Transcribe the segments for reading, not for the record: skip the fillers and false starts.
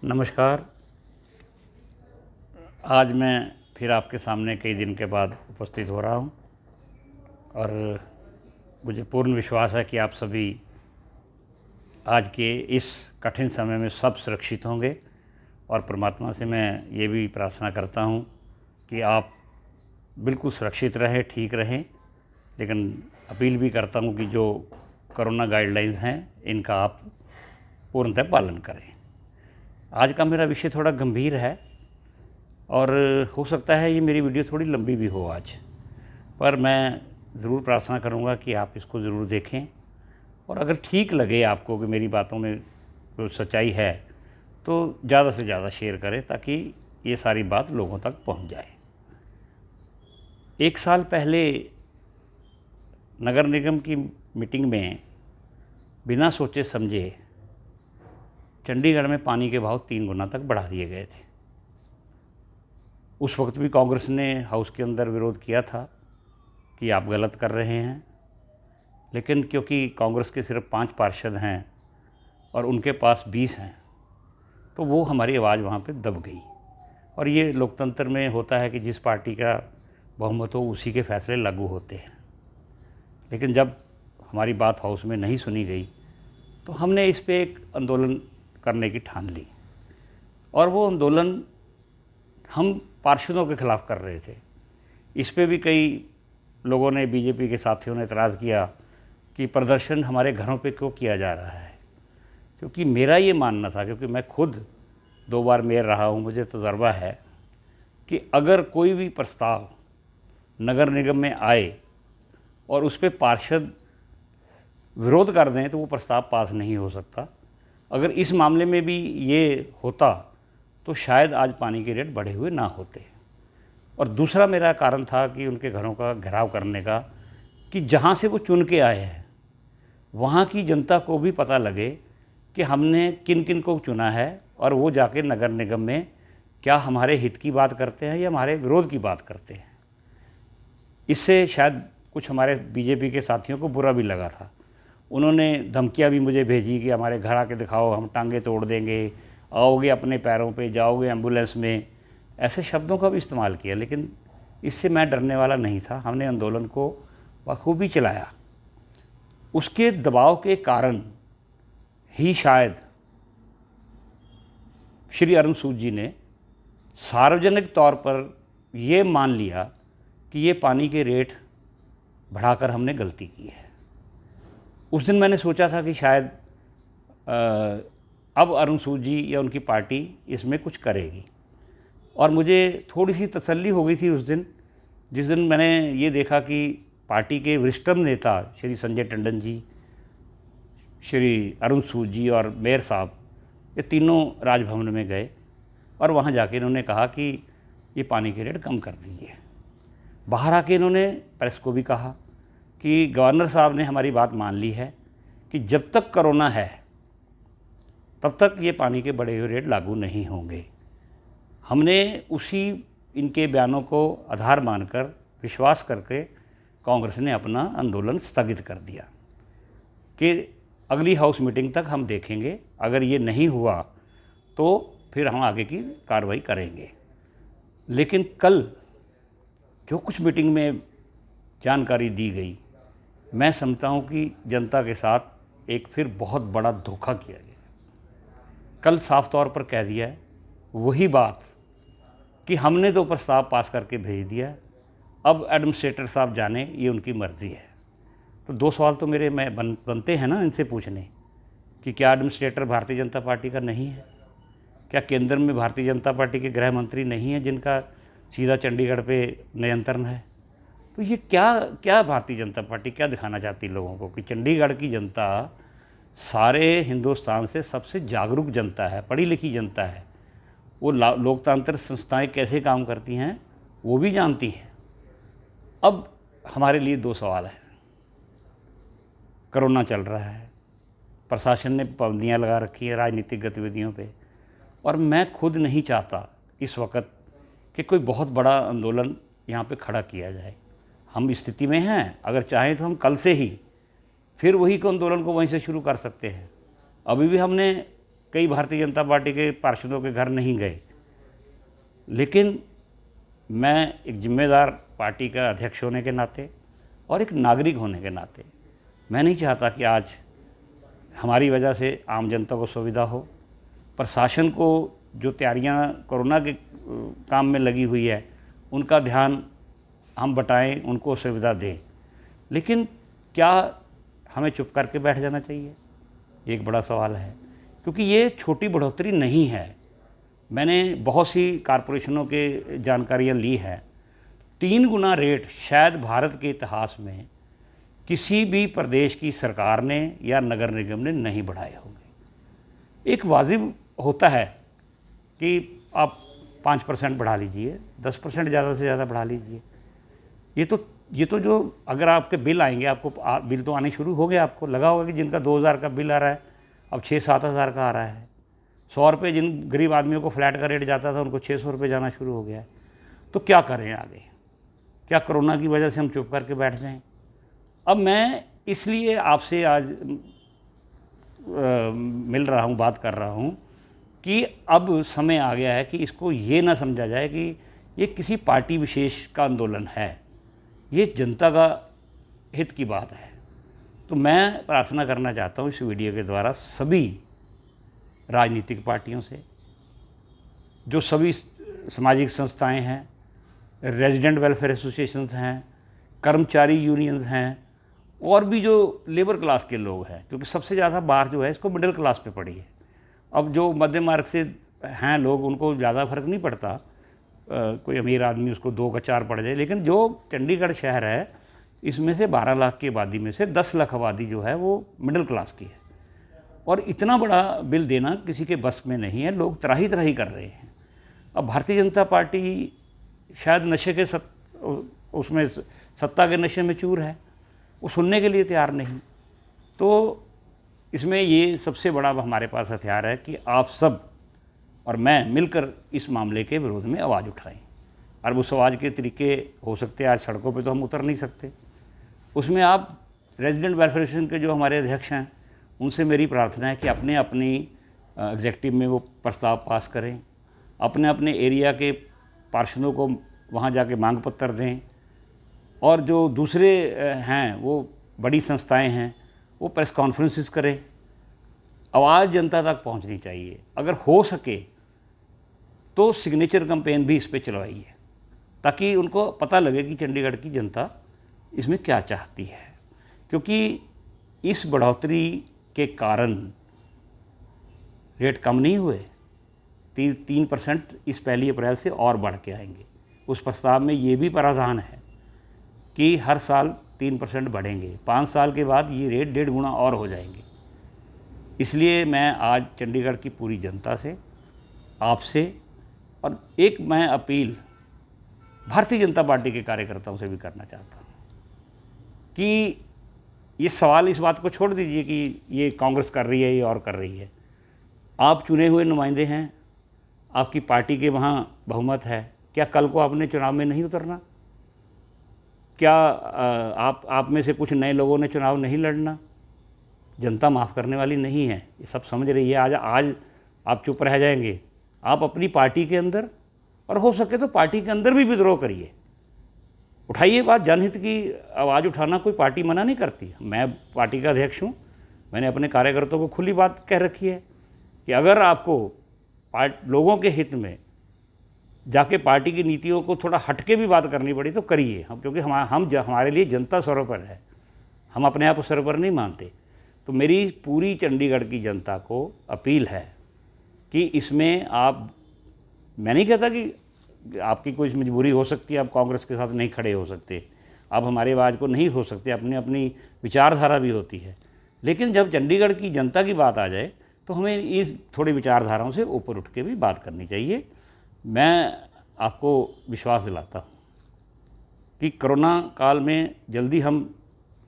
नमस्कार। आज मैं फिर आपके सामने कई दिन के बाद उपस्थित हो रहा हूँ और मुझे पूर्ण विश्वास है कि आप सभी आज के इस कठिन समय में सब सुरक्षित होंगे और परमात्मा से मैं ये भी प्रार्थना करता हूँ कि आप बिल्कुल सुरक्षित रहें, ठीक रहें। लेकिन अपील भी करता हूँ कि जो कोरोना गाइडलाइंस हैं इनका आप पूर्णतः पालन करें। आज का मेरा विषय थोड़ा गंभीर है और हो सकता है ये मेरी वीडियो थोड़ी लंबी भी हो आज, पर मैं ज़रूर प्रार्थना करूँगा कि आप इसको ज़रूर देखें और अगर ठीक लगे आपको कि मेरी बातों में जो सच्चाई है तो ज़्यादा से ज़्यादा शेयर करें ताकि ये सारी बात लोगों तक पहुँच जाए। 1 साल पहले नगर निगम की मीटिंग में बिना सोचे समझे चंडीगढ़ में पानी के भाव 3 गुना तक बढ़ा दिए गए थे। उस वक्त भी कांग्रेस ने हाउस के अंदर विरोध किया था कि आप गलत कर रहे हैं, लेकिन क्योंकि कांग्रेस के सिर्फ 5 पार्षद हैं और उनके पास 20 हैं तो वो हमारी आवाज़ वहाँ पे दब गई। और ये लोकतंत्र में होता है कि जिस पार्टी का बहुमत हो उसी के फैसले लागू होते हैं। लेकिन जब हमारी बात हाउस में नहीं सुनी गई तो हमने इस पे एक आंदोलन करने की ठान ली और वो आंदोलन हम पार्षदों के ख़िलाफ़ कर रहे थे। इस पे भी कई लोगों ने, बीजेपी के साथियों ने एतराज़ किया कि प्रदर्शन हमारे घरों पे क्यों किया जा रहा है। क्योंकि मेरा ये मानना था, क्योंकि मैं खुद 2 बार मेयर रहा हूँ, मुझे तजुर्बा है कि अगर कोई भी प्रस्ताव नगर निगम में आए और उस पर पार्षद विरोध कर दें तो वो प्रस्ताव पास नहीं हो सकता। अगर इस मामले में भी ये होता तो शायद आज पानी के रेट बढ़े हुए ना होते। और दूसरा मेरा कारण था कि उनके घरों का घेराव करने का, कि जहाँ से वो चुन के आए हैं वहाँ की जनता को भी पता लगे कि हमने किन किन को चुना है और वो जाके नगर निगम में क्या हमारे हित की बात करते हैं या हमारे विरोध की बात करते हैं। इससे शायद कुछ हमारे बीजेपी के साथियों को बुरा भी लगा था। उन्होंने धमकियां भी मुझे भेजी कि हमारे घर आके दिखाओ, हम टांगे तोड़ देंगे, आओगे अपने पैरों पे, जाओगे एम्बुलेंस में, ऐसे शब्दों का भी इस्तेमाल किया। लेकिन इससे मैं डरने वाला नहीं था। हमने आंदोलन को बखूबी चलाया। उसके दबाव के कारण ही शायद श्री अरुण सूद जी ने सार्वजनिक तौर पर ये मान लिया कि ये पानी के रेट बढ़ाकर हमने गलती की है। उस दिन मैंने सोचा था कि शायद अब अरुण सूद जी या उनकी पार्टी इसमें कुछ करेगी और मुझे थोड़ी सी तसल्ली हो गई थी उस दिन, जिस दिन मैंने ये देखा कि पार्टी के वरिष्ठतम नेता श्री संजय टंडन जी, श्री अरुण सूद जी और मेयर साहब, ये तीनों राजभवन में गए और वहाँ जाके इन्होंने कहा कि ये पानी के रेट कम कर दीजिए। बाहर आके इन्होंने प्रेस को भी कहा कि गवर्नर साहब ने हमारी बात मान ली है कि जब तक कोरोना है तब तक ये पानी के बढ़े हुए रेट लागू नहीं होंगे। हमने उसी इनके बयानों को आधार मानकर, विश्वास करके कांग्रेस ने अपना आंदोलन स्थगित कर दिया कि अगली हाउस मीटिंग तक हम देखेंगे, अगर ये नहीं हुआ तो फिर हम आगे की कार्रवाई करेंगे। लेकिन कल जो कुछ मीटिंग में जानकारी दी गई, मैं समझता हूँ कि जनता के साथ एक फिर बहुत बड़ा धोखा किया गया। कल साफ तौर पर कह दिया है वही बात कि हमने तो प्रस्ताव पास करके भेज दिया, अब एडमिनिस्ट्रेटर साहब जाने, ये उनकी मर्ज़ी है। तो 2 सवाल तो मेरे बनते हैं ना इनसे पूछने कि क्या एडमिनिस्ट्रेटर भारतीय जनता पार्टी का नहीं है? क्या केंद्र में भारतीय जनता पार्टी के गृह मंत्री नहीं है जिनका सीधा चंडीगढ़ पे नियंत्रण है? तो ये क्या भारतीय जनता पार्टी क्या दिखाना चाहती है लोगों को कि चंडीगढ़ की जनता सारे हिंदुस्तान से सबसे जागरूक जनता है, पढ़ी लिखी जनता है, वो लोकतांत्रिक संस्थाएं कैसे काम करती हैं वो भी जानती हैं। अब हमारे लिए 2 सवाल हैं। कोरोना चल रहा है, प्रशासन ने पाबंदियाँ लगा रखी है राजनीतिक गतिविधियों पे, और मैं खुद नहीं चाहता इस वक्त कि कोई बहुत बड़ा आंदोलन यहाँ पे खड़ा किया जाए। हम स्थिति में हैं, अगर चाहें तो हम कल से ही फिर वही आंदोलन को वहीं से शुरू कर सकते हैं। अभी भी हमने कई भारतीय जनता पार्टी के पार्षदों के घर नहीं गए, लेकिन मैं एक जिम्मेदार पार्टी का अध्यक्ष होने के नाते और एक नागरिक होने के नाते मैं नहीं चाहता कि आज हमारी वजह से आम जनता को सुविधा हो। प्रशासन को जो तैयारियां कोरोना के काम में लगी हुई है उनका ध्यान हम बटाएं, उनको सुविधा दें, लेकिन क्या हमें चुप करके बैठ जाना चाहिए? एक बड़ा सवाल है, क्योंकि ये छोटी बढ़ोतरी नहीं है। मैंने बहुत सी कारपोरेशनों के जानकारियाँ ली हैं, 3 गुना रेट शायद भारत के इतिहास में किसी भी प्रदेश की सरकार ने या नगर निगम ने नहीं बढ़ाए होंगे। एक वाजिब होता है कि आप 5% बढ़ा लीजिए, 10% ज़्यादा से ज़्यादा बढ़ा लीजिए। ये तो जो अगर आपके बिल आएंगे, आपको बिल तो आने शुरू हो गए, आपको लगा होगा कि जिनका 2000 का बिल आ रहा है अब 6-7 हज़ार का आ रहा है। 100 रुपये जिन गरीब आदमियों को फ्लैट का रेट जाता था उनको 600 रुपये जाना शुरू हो गया है। तो क्या करें आगे? क्या कोरोना की वजह से हम चुप करके बैठ जाएं? अब मैं इसलिए आपसे आज मिल रहा हूँ, बात कर रहा हूँ कि अब समय आ गया है कि इसको ये ना समझा जाए कि ये किसी पार्टी विशेष का आंदोलन है, ये जनता का हित की बात है। तो मैं प्रार्थना करना चाहता हूँ इस वीडियो के द्वारा सभी राजनीतिक पार्टियों से, जो सभी सामाजिक संस्थाएं हैं, रेजिडेंट वेलफेयर एसोसिएशंस हैं, कर्मचारी यूनियंस हैं, और भी जो लेबर क्लास के लोग हैं, क्योंकि सबसे ज़्यादा बार जो है इसको मिडिल क्लास पे पड़ी है। अब जो मध्यम मार्ग से हैं लोग उनको ज़्यादा फर्क नहीं पड़ता, कोई अमीर आदमी उसको 2 का 4 पड़ जाए, लेकिन जो चंडीगढ़ शहर है इसमें से 12 लाख की आबादी में से 10 लाख आबादी जो है वो मिडिल क्लास की है, और इतना बड़ा बिल देना किसी के बस में नहीं है। लोग त्राही त्राही कर रहे हैं। अब भारतीय जनता पार्टी शायद नशे के उसमें सत्ता के नशे में चूर है, वो सुनने के लिए तैयार नहीं। तो इसमें ये सबसे बड़ा हमारे पास हथियार है कि आप सब और मैं मिलकर इस मामले के विरोध में आवाज़ उठाएं। और उस आवाज़ के तरीके हो सकते हैं, आज सड़कों पे तो हम उतर नहीं सकते, उसमें आप रेजिडेंट वेलफेयर एसोसिएशन के जो हमारे अध्यक्ष हैं उनसे मेरी प्रार्थना है कि अपने अपनी एग्जेक्टिव में वो प्रस्ताव पास करें, अपने अपने एरिया के पार्षदों को वहाँ जाके मांग पत्र दें, और जो दूसरे हैं वो बड़ी संस्थाएं हैं वो प्रेस कॉन्फ्रेंसेस करें। आवाज़ जनता तक पहुंचनी चाहिए। अगर हो सके तो सिग्नेचर कैंपेन भी इस पे चलवाइए, ताकि उनको पता लगे कि चंडीगढ़ की जनता इसमें क्या चाहती है। क्योंकि इस बढ़ोतरी के कारण रेट कम नहीं हुए, 3% इस 1 अप्रैल से और बढ़ के आएंगे। उस प्रस्ताव में ये भी प्रावधान है कि हर साल 3% बढ़ेंगे, 5 साल के बाद ये रेट 1.5 गुना और हो जाएंगे। इसलिए मैं आज चंडीगढ़ की पूरी जनता से, आपसे, और एक मैं अपील भारतीय जनता पार्टी के कार्यकर्ताओं से भी करना चाहता हूँ कि ये सवाल इस बात को छोड़ दीजिए कि ये कांग्रेस कर रही है, ये और कर रही है। आप चुने हुए नुमाइंदे हैं, आपकी पार्टी के वहाँ बहुमत है, क्या कल को आपने चुनाव में नहीं उतरना? क्या आप में से कुछ नए लोगों ने चुनाव नहीं लड़ना? जनता माफ़ करने वाली नहीं है, ये सब समझ रही है। आज आप चुप रह जाएंगे, आप अपनी पार्टी के अंदर, और हो सके तो पार्टी के अंदर भी विद्रोह करिए, उठाइए बात। जनहित की आवाज़ उठाना कोई पार्टी मना नहीं करती। मैं पार्टी का अध्यक्ष हूँ, मैंने अपने कार्यकर्ताओं को खुली बात कह रखी है कि अगर आपको लोगों के हित में जाके पार्टी की नीतियों को थोड़ा हटके भी बात करनी पड़ी तो करिए। हम क्योंकि हमारे लिए जनता सर्वोपरि है, हम अपने आप को सर्वोपरि नहीं मानते। तो मेरी पूरी चंडीगढ़ की जनता को अपील है कि इसमें आप, मैं नहीं कहता कि आपकी कोई मजबूरी हो सकती है, आप कांग्रेस के साथ नहीं खड़े हो सकते, आप हमारी आवाज़ को नहीं हो सकते, अपनी अपनी विचारधारा भी होती है, लेकिन जब चंडीगढ़ की जनता की बात आ जाए तो हमें इस थोड़ी विचारधाराओं से ऊपर उठ के भी बात करनी चाहिए। मैं आपको विश्वास दिलाता हूँ कि कोरोना काल में जल्दी हम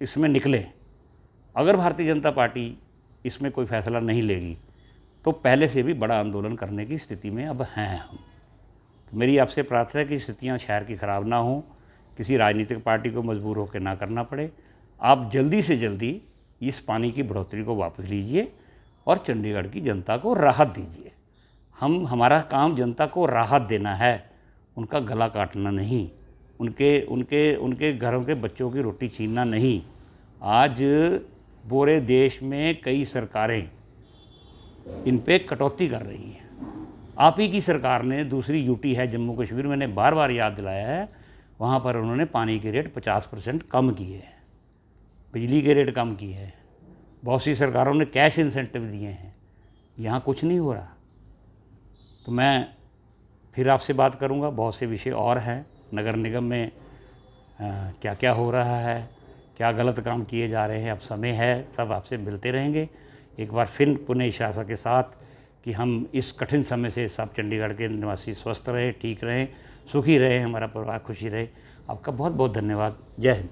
इसमें निकलें। अगर भारतीय जनता पार्टी इसमें कोई फैसला नहीं लेगी तो पहले से भी बड़ा आंदोलन करने की स्थिति में अब हैं हम। तो मेरी आपसे प्रार्थना है कि स्थितियाँ शहर की ख़राब ना हों, किसी राजनीतिक पार्टी को मजबूर होकर ना करना पड़े। आप जल्दी से जल्दी इस पानी की बढ़ोतरी को वापस लीजिए और चंडीगढ़ की जनता को राहत दीजिए। हमारा काम जनता को राहत देना है, उनका गला काटना नहीं, उनके घरों के बच्चों की रोटी छीनना नहीं। आज पूरे देश में कई सरकारें इन पे कटौती कर रही हैं। आप ही की सरकार ने दूसरी यूटी है जम्मू कश्मीर, मैंने बार बार याद दिलाया है, वहाँ पर उन्होंने पानी के रेट 50% कम किए हैं, बिजली के रेट कम किए हैं, बहुत सी सरकारों ने कैश इंसेंटिव दिए हैं। यहाँ कुछ नहीं हो रहा। तो मैं फिर आपसे बात करूँगा, बहुत से विषय और हैं। नगर निगम में क्या क्या हो रहा है, क्या गलत काम किए जा रहे हैं, अब समय है, सब आपसे मिलते रहेंगे। एक बार फिर पुनः इस आशा के साथ कि हम इस कठिन समय से सब चंडीगढ़ के निवासी स्वस्थ रहें, ठीक रहें, सुखी रहें, हमारा परिवार खुशी रहे। आपका बहुत बहुत धन्यवाद। जय हिंद।